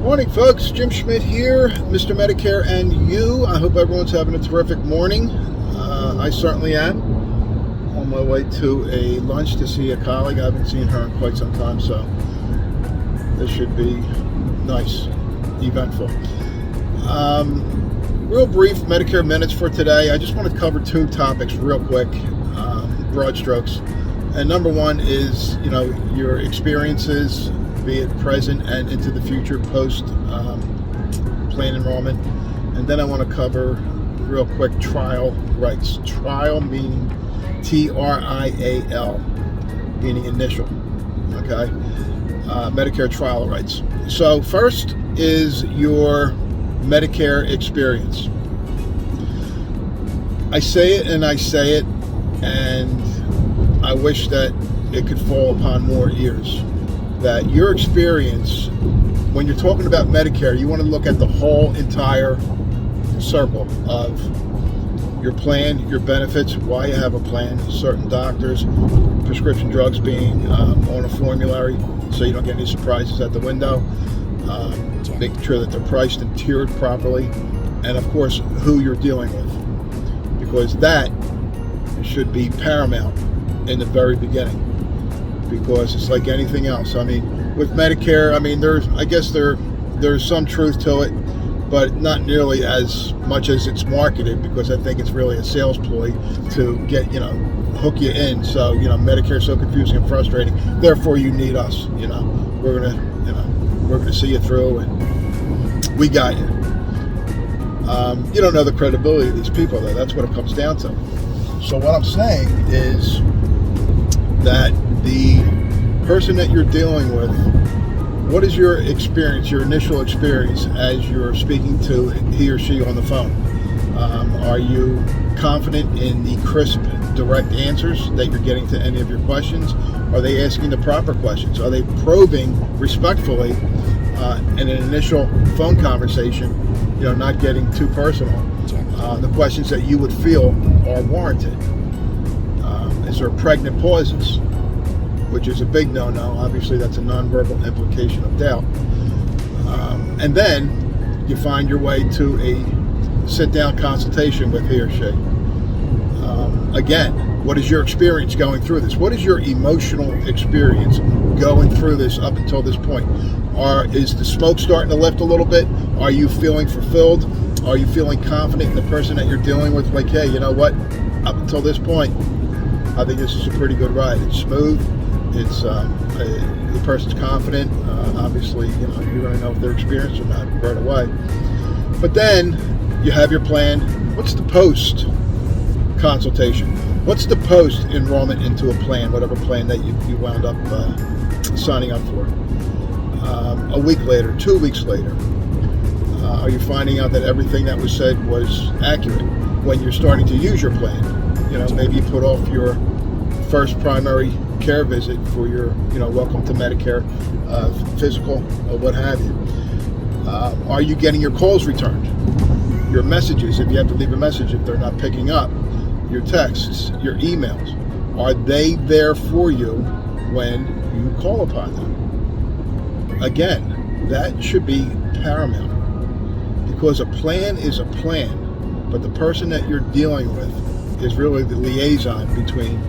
Morning, folks. Jim Schmidt here, Mr. Medicare and you. I hope everyone's having a terrific morning. I certainly am. On my way to a lunch to see a colleague. I haven't seen her in quite some time, so this should be nice, eventful. Real brief Medicare minutes for today. I just want to cover two topics real quick, broad strokes. And number one is, your experiences, be it present and into the future post plan enrollment. And then I want to cover real quick trial rights. Trial meaning T-R-I-A-L, meaning initial. Okay, Medicare Trial Rights. So first is your Medicare experience. I say it and I say it, and I wish that it could fall upon more ears. That your experience, when you're talking about Medicare, you want to look at the whole entire circle of your plan, your benefits, why you have a plan, certain doctors, prescription drugs being on a formulary so you don't get any surprises at the window, making sure that they're priced and tiered properly, and of course who you're dealing with, because that should be paramount in the very beginning. Because it's like anything else. I mean, with Medicare, there's some truth to it, but not nearly as much as it's marketed, because I think it's really a sales ploy to get, hook you in. So, Medicare is so confusing and frustrating. Therefore, you need us. We're gonna see you through, and we got you. You don't know the credibility of these people, though. That's what it comes down to. So what I'm saying is that the person that you're dealing with, what is your experience, your initial experience as you're speaking to he or she on the phone? Are you confident in the crisp, direct answers that you're getting to any of your questions? Are they asking the proper questions? Are they probing respectfully in an initial phone conversation, not getting too personal, the questions that you would feel are warranted? Is there pregnant pauses, which is a big no-no? Obviously, that's a nonverbal implication of doubt. And then you find your way to a sit-down consultation with he or she. Again, what is your experience going through this? What is your emotional experience going through this up until this point? Is the smoke starting to lift a little bit? Are you feeling fulfilled? Are you feeling confident in the person that you're dealing with? Like, hey, you know what? Up until this point, I think this is a pretty good ride. It's smooth. It's the person's confident. Obviously, you're going to know if they're experienced or not right away. But then you have your plan. What's the post consultation? What's the post enrollment into a plan, whatever plan that you wound up signing up for? A week later, 2 weeks later, are you finding out that everything that was said was accurate when you're starting to use your plan? Maybe you put off your first primary care visit for your, welcome to Medicare physical or what have you. Are you getting your calls returned? Your messages, if you have to leave a message, if they're not picking up, your texts, your emails, are they there for you when you call upon them? Again, that should be paramount, because a plan is a plan, but the person that you're dealing with is really the liaison between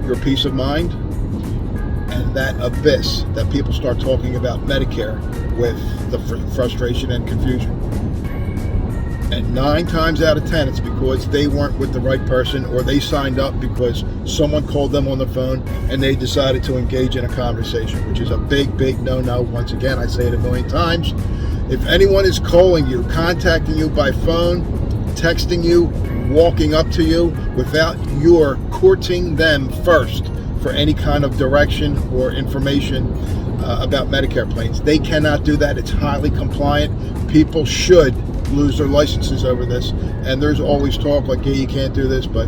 your peace of mind and that abyss that people start talking about Medicare with the frustration and confusion. And 9 times out of 10, it's because they weren't with the right person, or they signed up because someone called them on the phone and they decided to engage in a conversation, which is a big, big no-no. Once again, I say it a million times. If anyone is calling you, contacting you by phone, texting you, walking up to you without your courting them first for any kind of direction or information about Medicare plans, they cannot do that. It's highly compliant. People should lose their licenses over this, and there's always talk like, yeah, you can't do this, but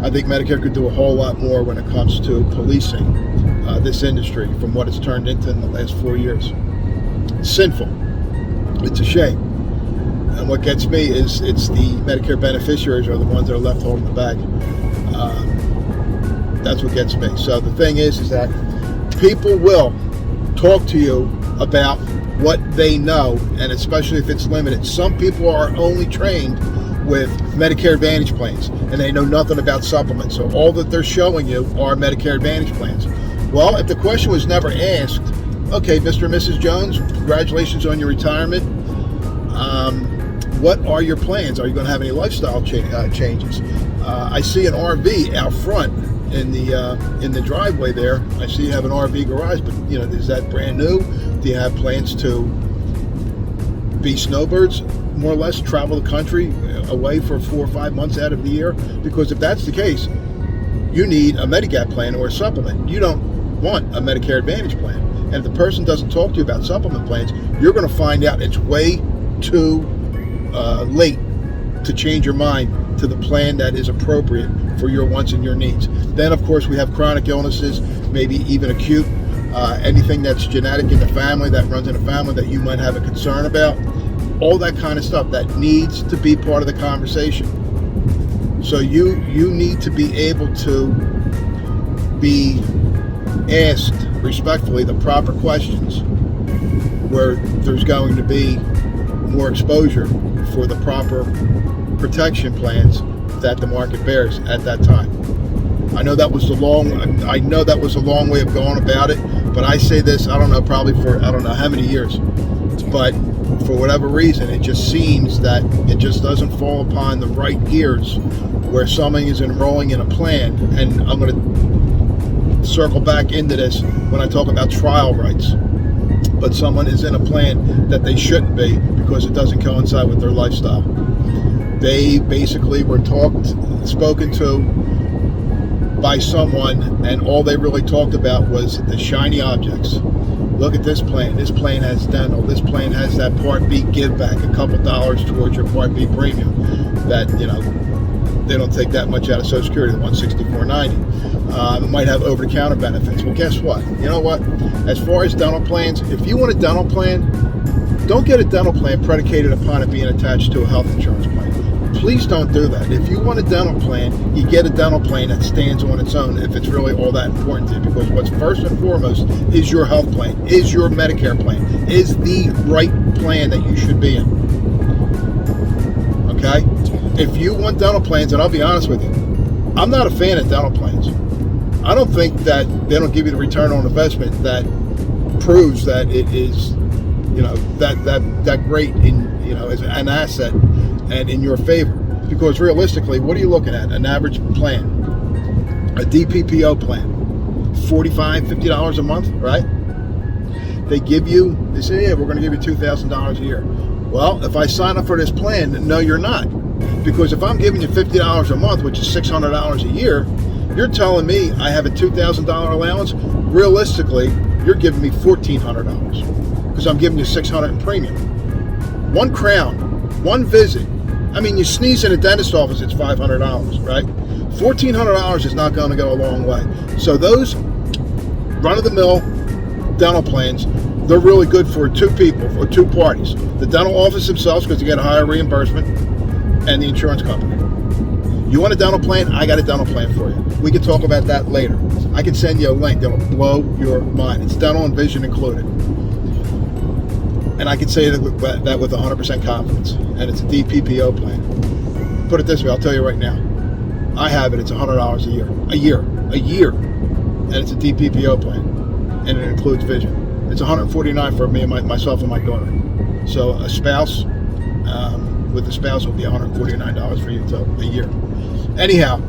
I think Medicare could do a whole lot more when it comes to policing this industry from what it's turned into in the last 4 years. It's sinful. It's a shame. And what gets me is it's the Medicare beneficiaries are the ones that are left holding the bag. That's what gets me. So the thing is that people will talk to you about what they know, and especially if it's limited. Some people are only trained with Medicare Advantage plans, and they know nothing about supplements. So all that they're showing you are Medicare Advantage plans. Well, if the question was never asked, okay, Mr. and Mrs. Jones, congratulations on your retirement. What are your plans? Are you going to have any lifestyle changes? I see an RV out front in the driveway there. I see you have an RV garage, but is that brand new? Do you have plans to be snowbirds, more or less, travel the country away for 4 or 5 months out of the year? Because if that's the case, you need a Medigap plan or a supplement. You don't want a Medicare Advantage plan. And if the person doesn't talk to you about supplement plans, you're going to find out it's way too late to change your mind to the plan that is appropriate for your wants and your needs. Then, of course, we have chronic illnesses, maybe even acute, anything that's genetic in the family, that runs in the family that you might have a concern about, all that kind of stuff that needs to be part of the conversation. So you need to be able to be asked respectfully the proper questions where there's going to be more exposure for the proper protection plans that the market bears at that time. I know that was a long way of going about it, but I say this, I don't know, probably for I don't know how many years, but for whatever reason, it just seems that it just doesn't fall upon the right ears where someone is enrolling in a plan. And I'm going to circle back into this when I talk about trial rights. But someone is in a plan that they shouldn't be because it doesn't coincide with their lifestyle. They basically were spoken to by someone, and all they really talked about was the shiny objects. Look at this plan. This plan has dental. This plan has that Part B give back, a couple dollars towards your Part B premium. That they don't take that much out of Social Security, the $164.90. It might have over-the-counter benefits. Well, guess what? You know what? As far as dental plans, if you want a dental plan, don't get a dental plan predicated upon it being attached to a health insurance plan. Please don't do that. If you want a dental plan, you get a dental plan that stands on its own if it's really all that important to you. Because what's first and foremost is your health plan, is your Medicare plan, is the right plan that you should be in. Okay? If you want dental plans, and I'll be honest with you, I'm not a fan of dental plans. I don't think that they don't give you the return on investment that proves that it is, that great in, as an asset and in your favor. Because realistically, what are you looking at? An average plan, a DPPO plan, $45, $50 a month, right? They say, yeah, we're going to give you $2,000 a year. Well, if I sign up for this plan, no, you're not. Because if I'm giving you $50 a month, which is $600 a year, you're telling me I have a $2,000 allowance. Realistically, you're giving me $1,400 because I'm giving you $600 in premium. One crown, one visit. I mean, you sneeze in a dentist office, it's $500, right? $1,400 is not going to go a long way. So those run-of-the-mill dental plans, they're really good for two people, for two parties. The dental office themselves, because you get a higher reimbursement, and the insurance company. You want a dental plan? I got a dental plan for you. We can talk about that later. I can send you a link that'll blow your mind. It's dental and vision included. And I can say that with 100% confidence. And it's a DPPO plan. Put it this way, I'll tell you right now. I have it, it's $100 a year. A year. And it's a DPPO plan. And it includes vision. It's $149 for me and myself and my daughter. So a spouse, with the spouse will be $149 for you a year. Anyhow,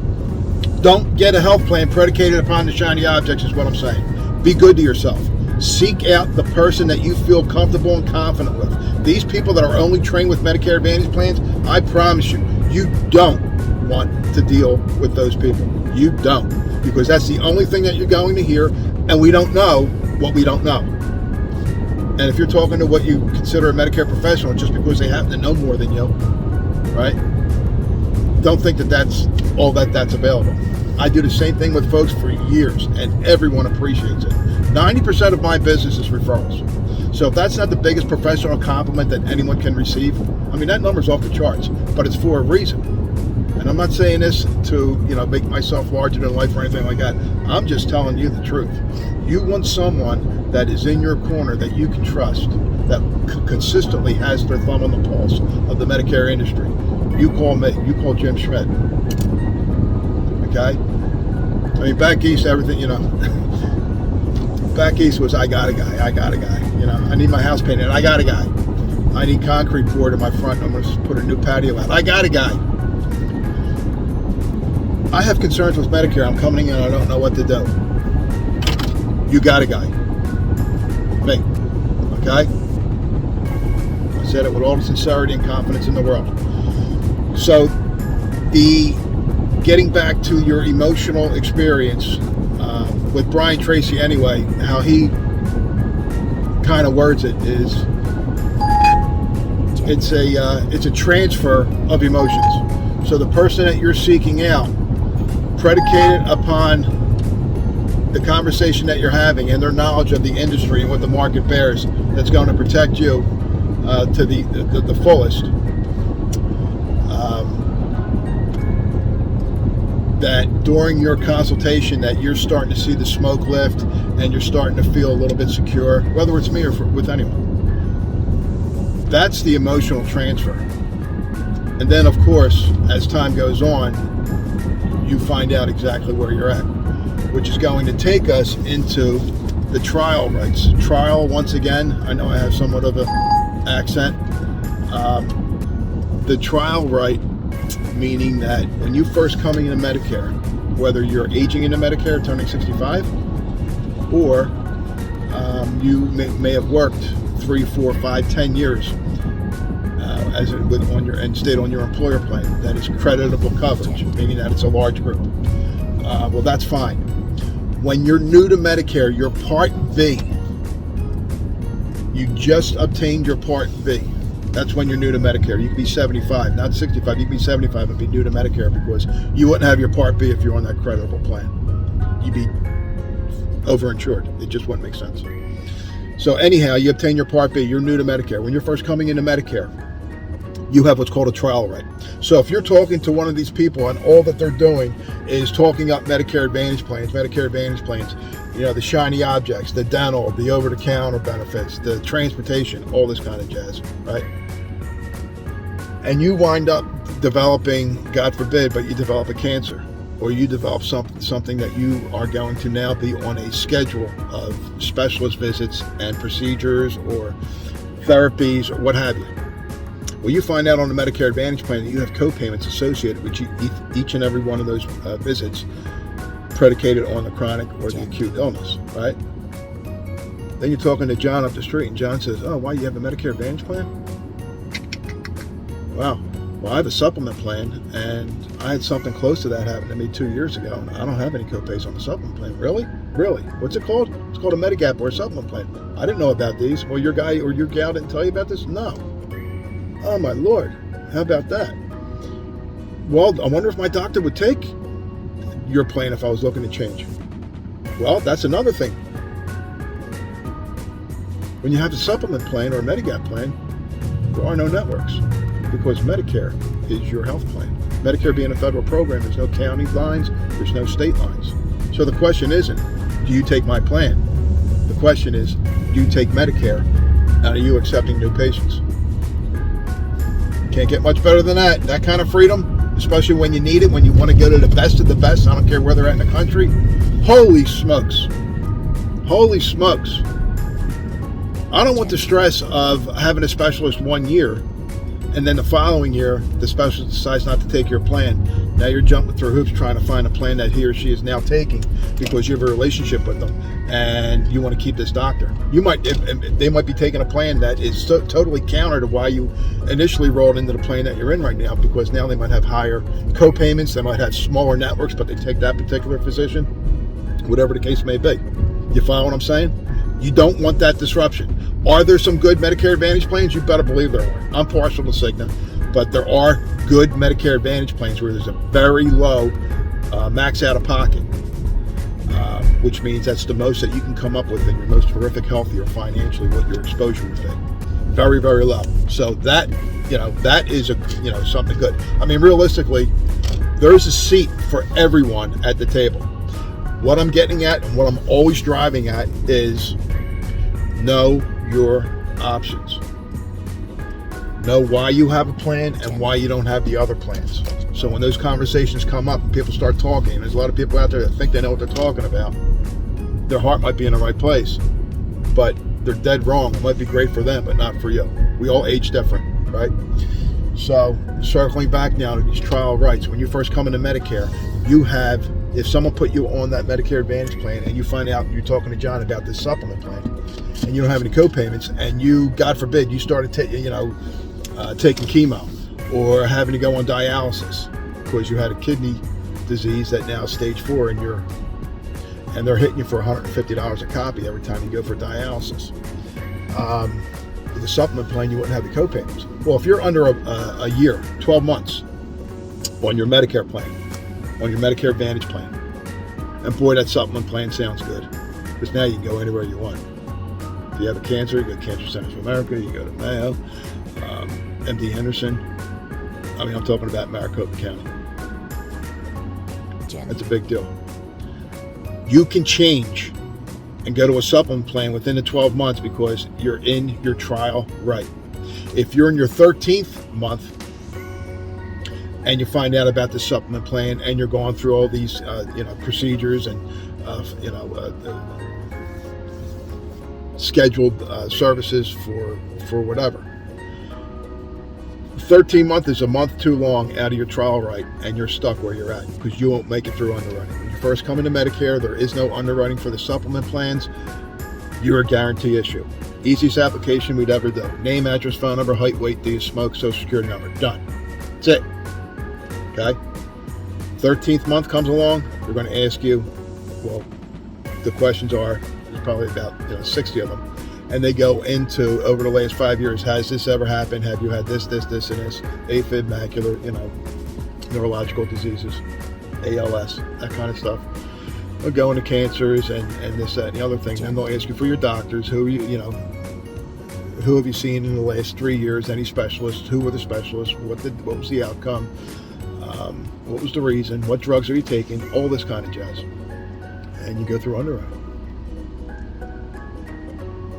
don't get a health plan predicated upon the shiny objects is what I'm saying. Be good to yourself. Seek out the person that you feel comfortable and confident with. These people that are only trained with Medicare Advantage plans, I promise you, you don't want to deal with those people. You don't. Because that's the only thing that you're going to hear, and we don't know what we don't know. And if you're talking to what you consider a Medicare professional just because they happen to know more than you, right? Don't think that that's all that's available. I do the same thing with folks for years, and everyone appreciates it. 90% of my business is referrals. So if that's not the biggest professional compliment that anyone can receive, I mean, that number's off the charts, but it's for a reason. And I'm not saying this to, make myself larger than life or anything like that. I'm just telling you the truth. You want someone that is in your corner that you can trust, that consistently has their thumb on the pulse of the Medicare industry. You call me, you call Jim Schmidt. Okay? I mean, back east, everything, back east was, I got a guy. I need my house painted, I got a guy. I need concrete poured in my front, I'm going to put a new patio out. I got a guy. I have concerns with Medicare. I'm coming in, I don't know what to do. You got a guy. Me. Okay? I said it with all the sincerity and confidence in the world. So, getting back to your emotional experience with Brian Tracy anyway, how he kind of words it is, it's a transfer of emotions. So the person that you're seeking out, predicated upon the conversation that you're having and their knowledge of the industry and what the market bears, that's going to protect you to the fullest. That during your consultation that you're starting to see the smoke lift and you're starting to feel a little bit secure, whether it's me or with anyone. That's the emotional transfer. And then, of course, as time goes on, you find out exactly where you're at, which is going to take us into the trial rights. Trial, once again, I know I have somewhat of an accent. The trial right, meaning that when you first coming into Medicare, whether you're aging into Medicare, turning 65, or you may have worked 3, 4, 5, 10 years and stayed on your employer plan, that is creditable coverage, meaning that it's a large group. Well, that's fine. When you're new to Medicare, your Part B, you just obtained your Part B. That's when you're new to Medicare. You could be 75, not 65. You could be 75 and be new to Medicare because you wouldn't have your Part B if you're on that creditable plan. You'd be overinsured. It just wouldn't make sense. So anyhow, you obtain your Part B. You're new to Medicare. When you're first coming into Medicare, you have what's called a trial right. So if you're talking to one of these people and all that they're doing is talking up Medicare Advantage plans, the shiny objects, the dental, the over-the-counter benefits, the transportation, all this kind of jazz, right? And you wind up developing, God forbid, but you develop a cancer, or you develop something that you are going to now be on a schedule of specialist visits and procedures or therapies or what have you. Well, you find out on the Medicare Advantage plan that you have co-payments associated with each and every one of those visits predicated on the chronic or the acute illness, right? Then you're talking to John up the street, and John says, oh, why, you have a Medicare Advantage plan? Wow. Well, I have a supplement plan, and I had something close to that happen to me 2 years ago, and I don't have any co-pays on the supplement plan. Really? Really? What's it called? It's called a Medigap or a supplement plan. I didn't know about these. Well, your guy or your gal didn't tell you about this? No. Oh, my Lord. How about that? Well, I wonder if my doctor would take your plan if I was looking to change. Well, that's another thing. When you have a supplement plan or a Medigap plan, there are no networks because Medicare is your health plan. Medicare being a federal program, there's no county lines, there's no state lines. So the question isn't, do you take my plan? The question is, do you take Medicare and are you accepting new patients? Can't get much better than that. That kind of freedom, especially when you need it, when you want to go to the best of the best. I don't care where they're at in the country. Holy smokes. Holy smokes. I don't want the stress of having a specialist 1 year and then the following year, the specialist decides not to take your plan. Now you're jumping through hoops trying to find a plan that he or she is now taking because you have a relationship with them and you want to keep this doctor. They might be taking a plan that is totally counter to why you initially rolled into the plan that you're in right now, because now they might have higher co-payments, they might have smaller networks, but they take that particular physician, whatever the case may be. You follow what I'm saying? You don't want that disruption. Are there some good Medicare Advantage plans? You better believe there are. I'm partial to Cigna, but there are good Medicare Advantage plans where there's a very low max out of pocket, which means that's the most that you can come up with in your most horrific health year financially, what your exposure would be. Very, very low. So that is something good. I mean, realistically, there's a seat for everyone at the table. What I'm getting at and what I'm always driving at is know your options. Know why you have a plan and why you don't have the other plans. So when those conversations come up and people start talking, there's a lot of people out there that think they know what they're talking about. Their heart might be in the right place, but they're dead wrong. It might be great for them, but not for you. We all age different, right? So circling back now to these trial rights, when you first come into Medicare, you have, if someone put you on that Medicare Advantage plan and you find out you're talking to John about this supplement plan and you don't have any co-payments, and you, God forbid, you started taking chemo or having to go on dialysis because you had a kidney disease that now is stage 4 and they're hitting you for $150 a copy every time you go for dialysis. With the supplement plan, you wouldn't have the co-payments. Well, if you're under a year, 12 months on your Medicare plan, on your Medicare Advantage plan, and boy, that supplement plan sounds good, because now you can go anywhere you want. If you have a cancer, you go to Cancer Centers of America, you go to Mayo, MD Henderson. I mean, I'm talking about Maricopa County. That's a big deal. You can change and go to a supplement plan within the 12 months because you're in your trial right. If you're in your 13th month and you find out about the supplement plan and you're going through all these procedures and scheduled services for whatever, 13 month is a month too long out of your trial right, and you're stuck where you're at because you won't make it through underwriting. When you first come into Medicare, there is no underwriting for the supplement plans. You're a guarantee issue. Easiest application we'd ever do. Name, address, phone number, height, weight, do you smoke, social security number. Done. That's it. Okay? 13th month comes along, we're going to ask you, well, the questions are, there's probably about 60 of them. And they go into, over the last 5 years, has this ever happened? Have you had this, and this? AFib, macular, neurological diseases, ALS, that kind of stuff. They'll go into cancers and this, that, and the other thing. And they'll ask you for your doctors, who have you seen in the last 3 years? Any specialists? Who were the specialists? What was the outcome? What was the reason? What drugs are you taking? All this kind of jazz. And you go through underwriting.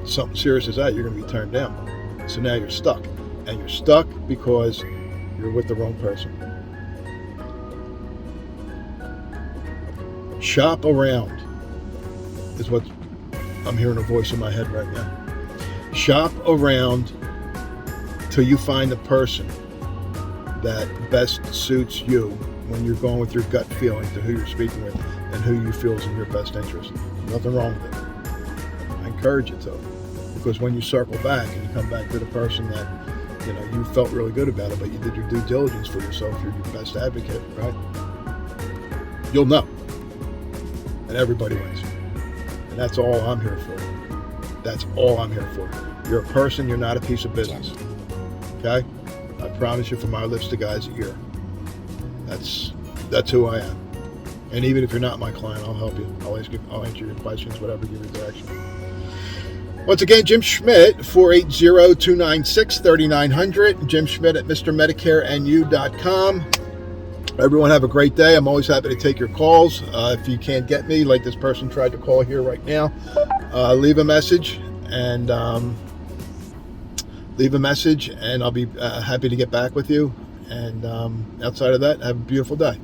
Something serious as that, you're going to be turned down. So now you're stuck. And you're stuck because you're with the wrong person. Shop around is what I'm hearing a voice in my head right now. Shop around till you find the person that best suits you when you're going with your gut feeling to who you're speaking with and who you feel is in your best interest. Nothing wrong with it. I encourage it though. Because when you circle back and you come back to the person that you felt really good about it, but you did your due diligence for yourself, you're your best advocate, right? You'll know. And everybody wins. And that's all I'm here for. That's all I'm here for. You're a person, you're not a piece of business. Okay? I promise you, from my lips to God's ear. That's who I am. And even if you're not my client, I'll help you. I'll answer your questions, whatever, give you direction. Once again, Jim Schmidt, 480-296-3900. Jim Schmidt at MrMedicareAndYou.com. Everyone have a great day. I'm always happy to take your calls. If you can't get me, like this person tried to call here right now, leave a message and I'll be happy to get back with you. And outside of that, have a beautiful day.